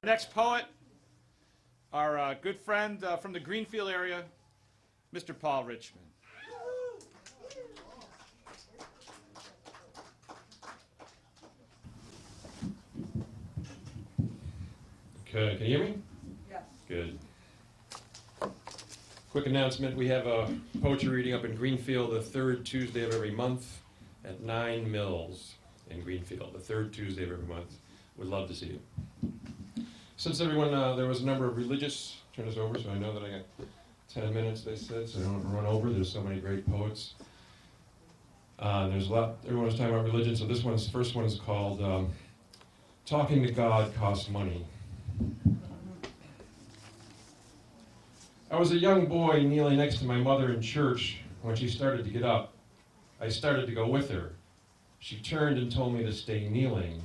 Next poet, our good friend from the Greenfield area, Mr. Paul Richmond. Okay, can you hear me? Yes. Good. Quick announcement, we have a poetry reading up in Greenfield the third Tuesday of every month at 9 Mills in Greenfield, the third Tuesday of every month. Would love to see you. Since everyone, there was a number of religious, turn this over so I know that I got 10 minutes, they said, so I don't run over. There's so many great poets. There's a lot, everyone was talking about religion, so first one is called Talking to God Costs Money. I was a young boy kneeling next to my mother in church when she started to get up. I started to go with her. She turned and told me to stay kneeling.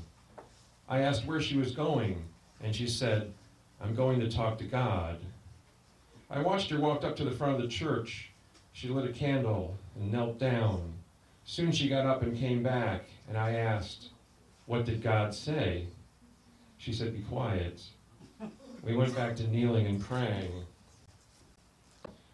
I asked where she was going, and she said, "I'm going to talk to God." I watched her walk up to the front of the church. She lit a candle and knelt down. Soon she got up and came back, and I asked, "What did God say?" She said, "Be quiet." We went back to kneeling and praying.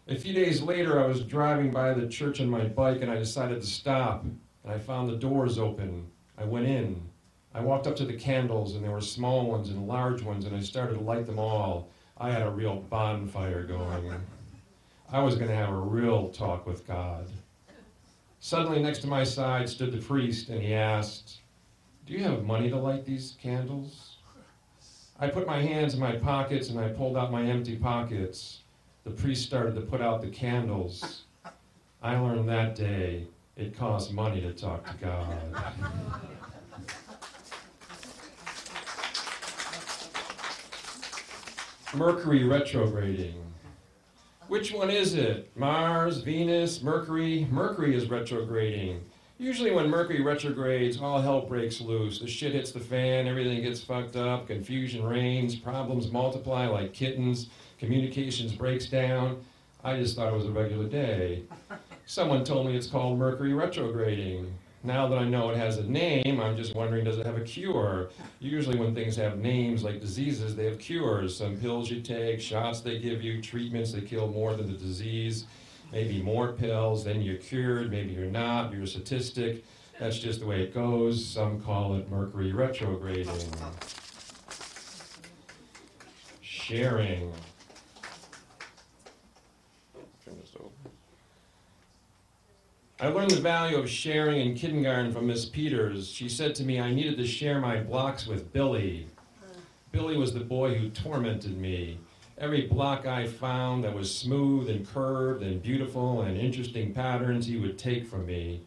A few days later, I was driving by the church on my bike, and I decided to stop, and I found the doors open. I went in. I walked up to the candles, and there were small ones and large ones, and I started to light them all. I had a real bonfire going. I was going to have a real talk with God. Suddenly, next to my side stood the priest, and he asked, "Do you have money to light these candles?" I put my hands in my pockets, and I pulled out my empty pockets. The priest started to put out the candles. I learned that day it costs money to talk to God. Mercury retrograding. Which one is it? Mars, Venus, Mercury? Mercury is retrograding. Usually when Mercury retrogrades, all hell breaks loose. The shit hits the fan, everything gets fucked up, confusion reigns, problems multiply like kittens, communications breaks down. I just thought it was a regular day. Someone told me it's called Mercury retrograding. Now that I know it has a name, I'm just wondering, does it have a cure? Usually when things have names like diseases, they have cures. Some pills you take, shots they give you, treatments that kill more than the disease. Maybe more pills, then you're cured, maybe you're not, you're a statistic. That's just the way it goes. Some call it Mercury retrograding. Sharing. Turn this over. I learned the value of sharing in kindergarten from Miss Peters. She said to me I needed to share my blocks with Billy. Billy was the boy who tormented me. Every block I found that was smooth and curved and beautiful and interesting patterns he would take from me.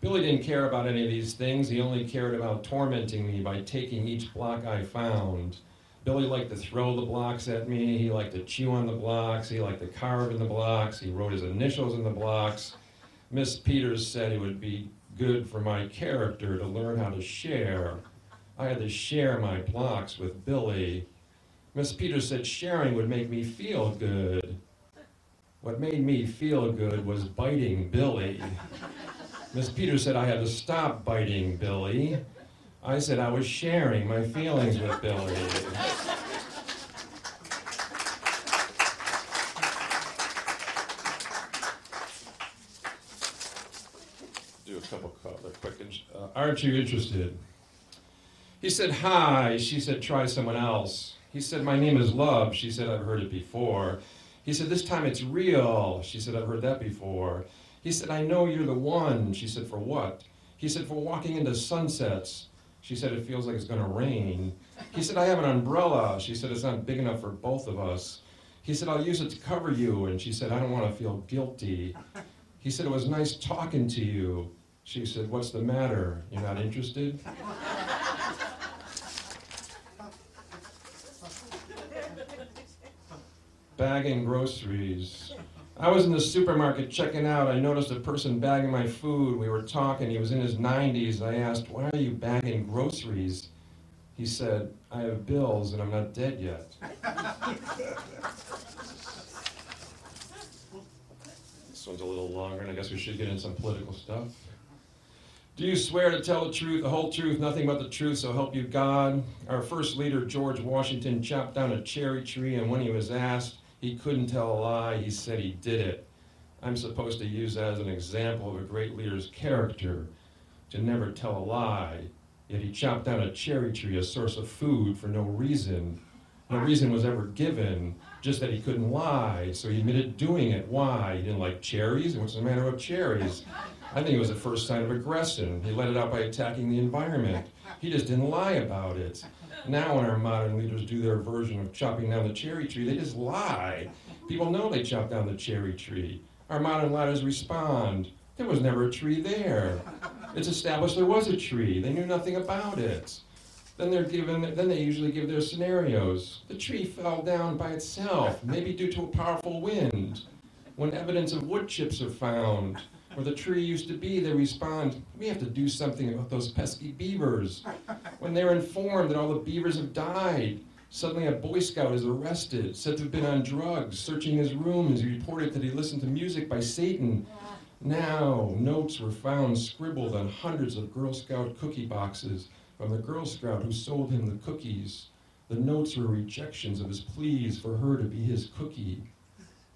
Billy didn't care about any of these things. He only cared about tormenting me by taking each block I found. Billy liked to throw the blocks at me. He liked to chew on the blocks. He liked to carve in the blocks. He wrote his initials in the blocks. Miss Peters said it would be good for my character to learn how to share. I had to share my blocks with Billy. Miss Peters said sharing would make me feel good. What made me feel good was biting Billy. Miss Peters said I had to stop biting Billy. I said I was sharing my feelings with Billy. Do a couple quick. Aren't you interested? He said, "Hi." She said, "Try someone else." He said, "My name is Love." She said, "I've heard it before." He said, "This time it's real." She said, "I've heard that before." He said, "I know you're the one." She said, "For what?" He said, "For walking into sunsets." She said, "It feels like it's going to rain." He said, "I have an umbrella." She said, "It's not big enough for both of us." He said, "I'll use it to cover you." And she said, "I don't want to feel guilty." He said, "It was nice talking to you." She said, "What's the matter? You're not interested?" Bagging groceries. I was in the supermarket checking out. I noticed a person bagging my food. We were talking. He was in his 90s. I asked, "Why are you bagging groceries?" He said, "I have bills and I'm not dead yet." This one's a little longer, and I guess we should get in some political stuff. Do you swear to tell the truth, the whole truth, nothing but the truth, so help you God? Our first leader, George Washington, chopped down a cherry tree, and when he was asked, he couldn't tell a lie. He said he did it. I'm supposed to use that as an example of a great leader's character, to never tell a lie. Yet he chopped down a cherry tree, a source of food, for no reason. No reason was ever given, just that he couldn't lie, so he admitted doing it. Why? He didn't like cherries? What's the matter with cherries? I think it was the first sign of aggression. He let it out by attacking the environment. He just didn't lie about it. Now when our modern leaders do their version of chopping down the cherry tree, they just lie. People know they chopped down the cherry tree. Our modern leaders respond, there was never a tree there. It's established there was a tree. They knew nothing about it. Then they usually give their scenarios. The tree fell down by itself, maybe due to a powerful wind. When evidence of wood chips are found, where the tree used to be, they respond, we have to do something about those pesky beavers. When they're informed that all the beavers have died, suddenly a Boy Scout is arrested, said to have been on drugs. Searching his room, he reported that he listened to music by Satan. Now, notes were found scribbled on hundreds of Girl Scout cookie boxes from the Girl Scout who sold him the cookies. The notes were rejections of his pleas for her to be his cookie.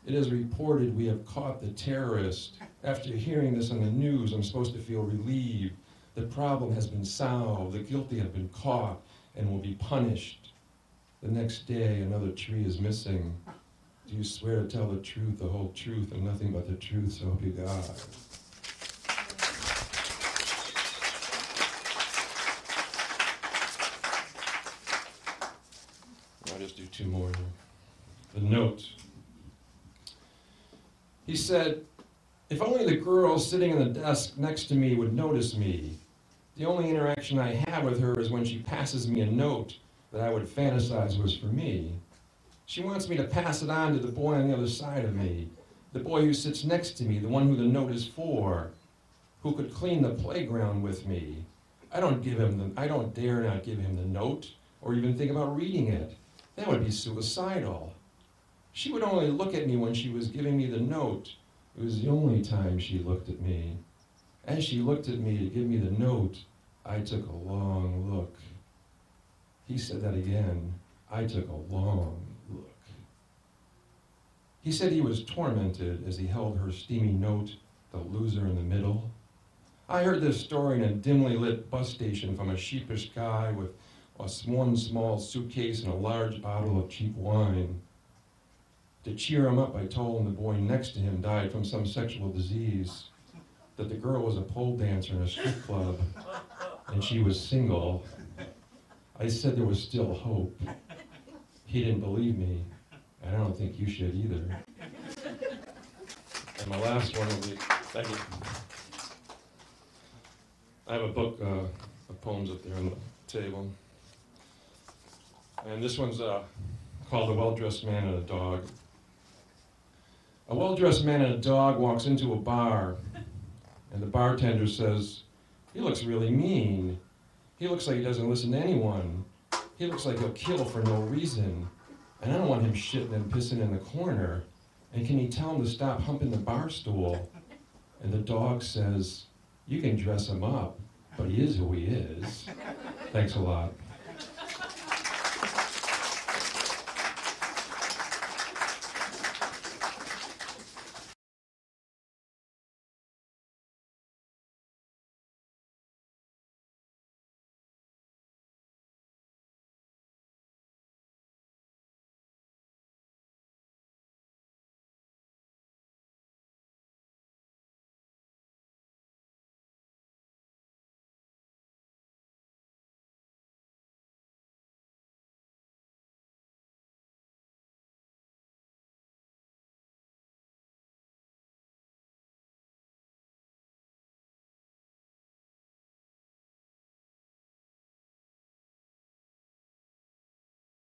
It is reported we have caught the terrorist. After hearing this on the news, I'm supposed to feel relieved. The problem has been solved, the guilty have been caught and will be punished. The next day, another tree is missing. Do you swear to tell the truth, the whole truth, and nothing but the truth, so help you God? I'll just do two more here. The note. He said, if only the girl sitting in the desk next to me would notice me. The only interaction I have with her is when she passes me a note that I would fantasize was for me. She wants me to pass it on to the boy on the other side of me, the boy who sits next to me, the one who the note is for, who could clean the playground with me. I don't dare not give him the note, or even think about reading it. That would be suicidal. She would only look at me when she was giving me the note. It was the only time she looked at me. As she looked at me to give me the note, I took a long look. He said that again. I took a long look. He said he was tormented as he held her steamy note, the loser in the middle. I heard this story in a dimly lit bus station from a sheepish guy with one small suitcase and a large bottle of cheap wine. To cheer him up, I told him the boy next to him died from some sexual disease, that the girl was a pole dancer in a strip club, and she was single. I said there was still hope. He didn't believe me, and I don't think you should either. And my last one will be, thank you. I have a book of poems up there on the table. And this one's called A Well-Dressed Man and a Dog. A well-dressed man and a dog walks into a bar, and the bartender says, he looks really mean. He looks like he doesn't listen to anyone. He looks like he'll kill for no reason. And I don't want him shitting and pissing in the corner. And can you tell him to stop humping the bar stool? And the dog says, you can dress him up, but he is who he is. Thanks a lot.